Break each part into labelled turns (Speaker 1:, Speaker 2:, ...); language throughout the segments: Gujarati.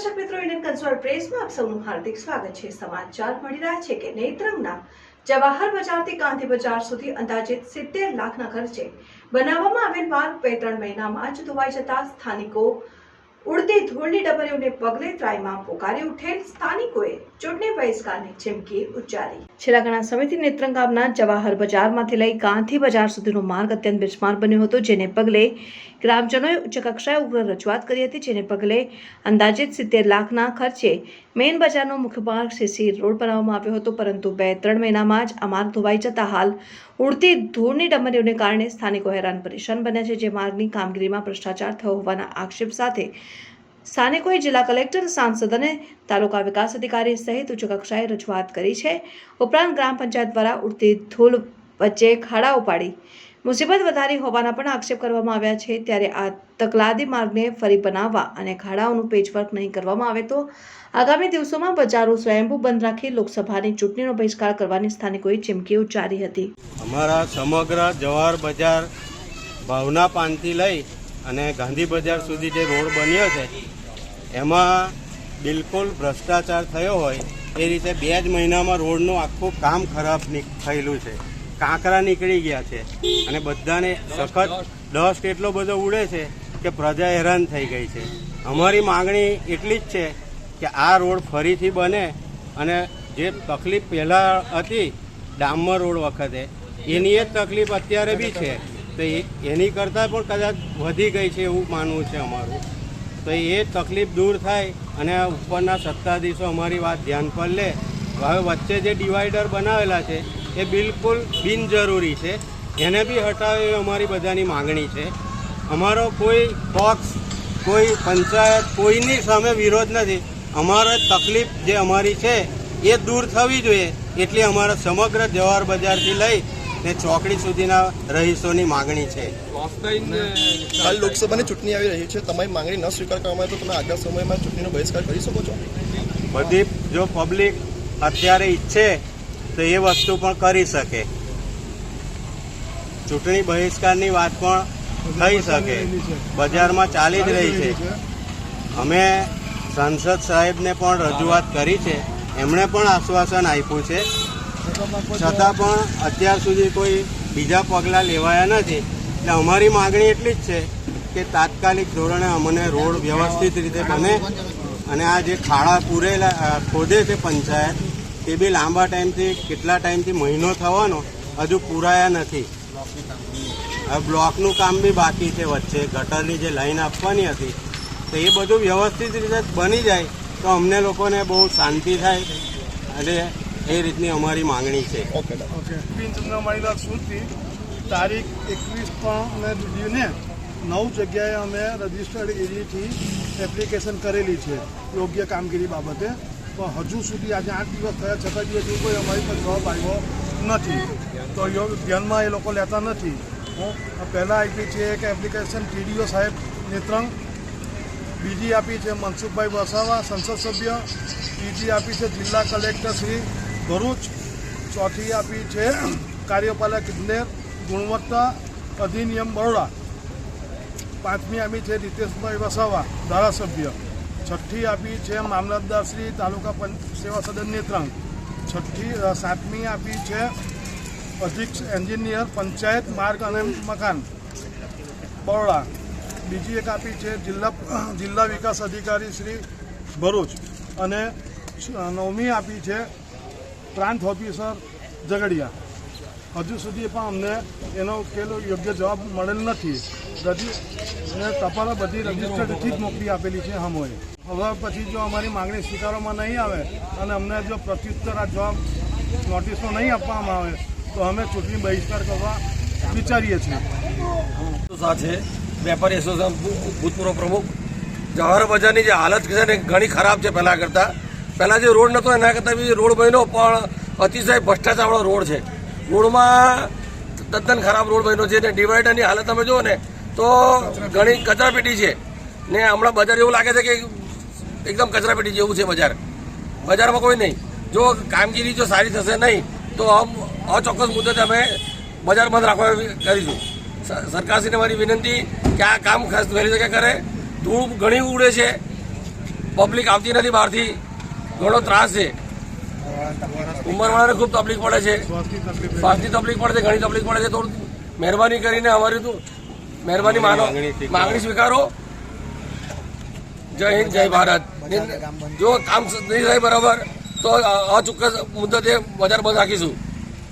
Speaker 1: દર્શક મિત્રો, ઇન્ડિયન કન્સોલ પ્રેસમાં આપ સૌનું હાર્દિક સ્વાગત છે। સમાચાર મળી રહ્યા છે કે નેત્રંગના જવાહર બજારથી ગાંધી બજાર સુધી અંદાજિત 70 લાખના ખર્ચે બનાવવામાં આવેલ માર્ગ 2-3 મહિનામાં જ ધોવાઈ જતા સ્થાનિકો ઉડતી ધૂળની ડબરીઓને પગલે ત્રાહિમામ પોકારી ઉઠેલ સ્થાનિકોએ ચૂંટણી બહિષ્કારની ચીમકી ઉચ્ચારી। છેલ્લા ઘણા સમયથી નેત્રંગ ગામના જવાહર બજારમાંથી લઈ ગાંધી બજાર સુધીનો માર્ગ અત્યંત બિસ્માર બન્યો હતો, જેને પગલે ગ્રામજનોએ ઉચ્ચ કક્ષાએ ઉગ્ર રજૂઆત કરી હતી, જેને પગલે અંદાજિત 70 લાખના ખર્ચે મેઇન બજારનો મુખ્ય માર્ગ સીસી રોડ બનાવવામાં આવ્યો હતો, પરંતુ 2-3 મહિનામાં જ આ માર્ગ ધોવાઈ જતા હાલ ઉડતી ધૂળની ડમરીઓને કારણે સ્થાનિકો હેરાન પરેશાન બન્યા છે। જે માર્ગની કામગીરીમાં ભ્રષ્ટાચાર થયો હોવાના આક્ષેપ સાથે સ્થાનિકોએ જિલ્લા કલેક્ટર, સાંસદ અને તાલુકા વિકાસ અધિકારી સહિત ઉચ્ચ કક્ષાએ રજૂઆત કરી છે। ઉપરાંત ગ્રામ પંચાયત દ્વારા ઉડતી ધૂળ વચ્ચે ખાડાઓ પાડી મુસીબત વધારી હોવાના પણ આક્ષેપ કરવામાં આવ્યા છે। ત્યારે આ તકલાદી માર્ગને ફરી બનાવવા અને ખાડાઓનું પેચવર્ક નહીં કરવામાં આવે તો આગામી દિવસોમાં બજારો સ્વયંભૂ બંધ રાખી લોકસભાની ચૂંટણીનો બહિષ્કાર કરવાની સ્થાનિકોએ ચીમકી ઉચ્ચારી હતી।
Speaker 2: અમારા સમગ્ર જવાહર બજાર ભાવના પાનથી લઈ અને ગાંધી બજાર સુધી જે રોડ બન્યો છે એમાં બિલકુલ ભ્રષ્ટાચાર થયો હોય એ રીતે 2 જ મહિનામાં રોડનું આખું કામ ખરાબ થયેલું છે। કાંકરા નીકળી ગયા છે અને બધાને સખત ડસ્ટ એટલો બધો ઉડે છે કે પ્રજા હેરાન થઈ ગઈ છે। અમારી માગણી એટલી જ છે કે આ રોડ ફરીથી બને અને જે તકલીફ પહેલાં હતી ડામર રોડ વખતે એની જ તકલીફ અત્યારે બી છે, તો એની કરતાં પણ કદાચ વધી ગઈ છે એવું માનવું છે અમારું। તો એ તકલીફ દૂર થાય અને ઉપરના સત્તાધીશો અમારી વાત ધ્યાન પર લે। હવે વચ્ચે જે ડિવાઈડર બનાવેલા છે એ બિલકુલ બિનજરૂરી છે, એને બી હટાવે એ અમારી બધાની માગણી છે। અમારો કોઈ પક્ષ, કોઈ પંચાયત, કોઈની સામે વિરોધ નથી। અમારે તકલીફ જે અમારી છે એ દૂર થવી જોઈએ એટલી અમારા સમગ્ર જવાહર બજારથી લઈ ને ચોકડી સુધીના રહીશોની માગણી છે।
Speaker 3: હાલ લોકસભાની ચૂંટણી આવી રહી છે, તમારી માંગણી ન સ્વીકાર કરવામાં આવે તો તમે આગળ સમયમાં ચૂંટણીનો બહિષ્કાર કરી શકો છો?
Speaker 2: બધી જો પબ્લિક અત્યારે ઈચ્છે તો એ વસ્તુ પણ કરી શકે। ચૂંટણી બહિષ્કારની વાત પણ થઈ શકે, બજારમાં ચાલી જ રહી છે। અમે સાંસદ સાહેબને પણ રજૂઆત કરી છે, એમણે પણ આશ્વાસન આપ્યું છે, છતાં પણ અત્યાર સુધી કોઈ બીજા પગલાં લેવાયા નથી। એટલે અમારી માગણી એટલી જ છે કે તાત્કાલિક ધોરણે અમને રોડ વ્યવસ્થિત રીતે બને અને આ જે ખાડા પૂરેલા ખોદે છે પંચાયત એ બી લાંબા ટાઈમથી, કેટલા ટાઈમથી મહિનો થવાનો હજુ પૂરાયા નથી। હવે બ્લોકનું કામ બી બાકી છે, વચ્ચે ગટરની જે લાઈન આપવાની હતી તો એ બધું વ્યવસ્થિત રીતે બની જાય તો અમને લોકોને બહુ શાંતિ થાય અને એ રીતની અમારી માંગણી છે।
Speaker 4: ઓકે ચંદ્રમાણીલાલ સુરતી તારીખ 21/3 9 જગ્યાએ અમે રજિસ્ટર્ડ એરિયાથી એપ્લિકેશન કરેલી છે યોગ્ય કામગીરી બાબતે, પણ હજુ સુધી આજે 8 દિવસ થયા છતાં બી હજુ કોઈ અમારી પર જવાબ આવ્યો નથી, તો ધ્યાનમાં એ લોકો લેતા નથી। હું પહેલાં આપી છે કે એપ્લિકેશન TDO સાહેબ નેત્રંગ, બીજી આપી છે મનસુખભાઈ વસાવા સંસદ સભ્ય, ત્રીજી આપી છે જિલ્લા કલેક્ટર શ્રી ભરૂચ, ચોથી આપી છે કાર્યપાલક ઇજનેર ગુણવત્તા અધિનિયમ બરોડા, પાંચમી આપી છે રીતેશભાઈ વસાવા ધારાસભ્ય, છઠ્ઠી આપી છે મામલતદાર શ્રી તાલુકા સેવા સદન નેત્રંગ, સાતમી આપી છે અધિક્ષ એન્જિનિયર પંચાયત માર્ગ અને મકાન બરોડા, બીજી એક આપી છે જિલ્લા વિકાસ અધિકારી શ્રી ભરૂચ અને 9મી આપી છે પ્રાંત ઓફિસર ઝઘડિયા। હજુ સુધી પણ અમને એનો ઉકેલો યોગ્ય જવાબ મળેલ નથી। ટપાલ બધી રજિસ્ટર્ડથી જ મોકલી આપેલી છે હમોએ। હવે પછી જો અમારી માંગણી સ્વીકારવામાં નહીં આવે અને અમને જો પ્રત્યુત્તર આ જવાબ નોટિસનો નહીં આપવામાં આવે તો અમે ચૂંટણી બહિષ્કાર કરવા વિચારીએ છીએ।
Speaker 5: સાથે વેપારી એસોસિએશન ભૂતપૂર્વ પ્રમુખ, જવાહર બજારની જે હાલત છે ને ઘણી ખરાબ છે પહેલાં કરતાં। પહેલાં જે રોડ નહોતો એના કરતાં બી રોડ બન્યો, પણ અતિશય ભ્રષ્ટાચારવાળો રોડ છે। રોડમાં તદ્દન ખરાબ રોડ બન્યો છે ને ડિવાઈડરની હાલત તમે જુઓ ને તો ઘણી કચરાપેટી છે ને હમણાં બજાર એવું લાગે છે કે એકદમ કચરાપેટી જેવું છે બજાર। બજારમાં કોઈ નહીં, જો કામગીરી જો સારી થશે નહીં તો અચોક્કસ મુદ્દતે અમે બજાર બંધ રાખવા કરીશું। સરકારશ્રીને મારી વિનંતી કે આ કામ ખાસ વહેલી તકે કરે। ધૂળ ઘણી ઉડે છે, પબ્લિક આવતી નથી બહારથી, ઘણો ત્રાસ છે. ઉંમરવાળાને ખૂબ તકલીફ પડે છે, શ્વાસની તકલીફ પડે છે, ઘણી તકલીફ પડે છે. થોડું મહેરબાની કરીને અમારી તો મહેરબાની માનો, માંગણી સ્વીકારો. જય હિન્દ, જય ભારત. જો કામ નહીં થાય બરાબર તો અચોક્કસ મુદ્દતે બજાર બંધ રાખીશું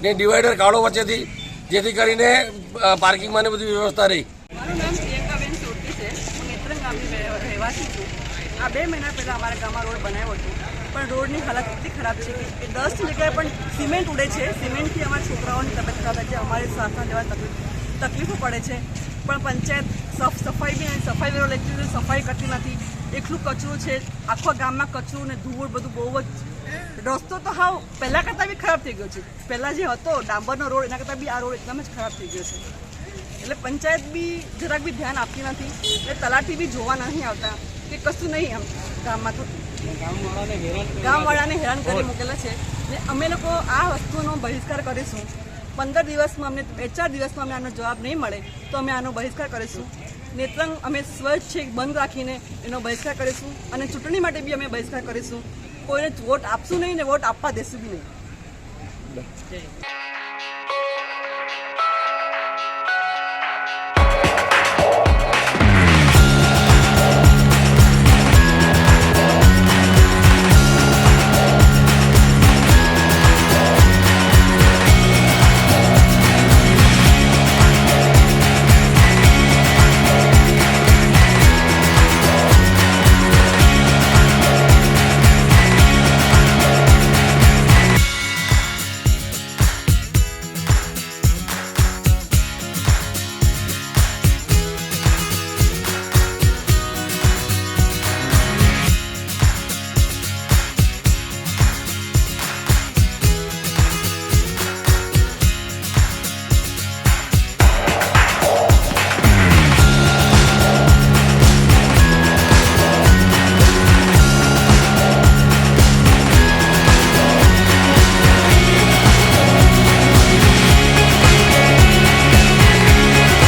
Speaker 5: ને ડિવાઈડર કાઢો વચ્ચેથી, જેથી કરીને પાર્કિંગમાં ને બધી વ્યવસ્થા રહી.
Speaker 6: મારું નામ પ્રિયંકાબેન સોરકી છે. હું નેત્રંગ ગામની રહેવાસી છું. આ 2 મહિના પહેલાં અમારા ગામમાં રોડ બનાવ્યો હતો, પણ રોડની હાલત એટલી ખરાબ છે કે 10 જગ્યાએ પણ સિમેન્ટ ઉડે છે. સિમેન્ટથી અમારા છોકરાઓની તબિયત ખરાબ થાય છે, અમારી શ્વાસના લેવા તકલીફો પડે છે. પણ પંચાયત સફાઈ બી નહીં, સફાઈ વેરો લેતી નથી, સફાઈ કરતી નથી. એટલું કચરું છે, આખા ગામમાં કચરું ને ધૂળ બધું બહુ જ. રસ્તો તો હાવ પહેલાં કરતાં બી ખરાબ થઈ ગયો છે. પહેલાં જે હતો ડાંબરનો રોડ, એના કરતાં બી આ રોડ એકદમ જ ખરાબ થઈ ગયો છે. એટલે પંચાયત બી જરાક બી ધ્યાન આપતી નથી, એટલે તલાટી બી જોવા નહીં આવતા કે કશું નહીં એમ ગામમાં. તો ગામવાળાને હેરાન કરી મૂકેલા છે ને અમે લોકો આ વસ્તુનો બહિષ્કાર કરીશું. 15 દિવસમાં અમને 2-4 દિવસમાં અમને આનો જવાબ નહીં મળે તો અમે આનો બહિષ્કાર કરીશું. નેત્રંગ અમે સ્વચ્છ બંધ રાખીને એનો બહિષ્કાર કરીશું અને ચૂંટણી માટે બી અમે બહિષ્કાર કરીશું. કોઈને વોટ આપશું નહીં ને વોટ આપવા દેશું બી નહીં.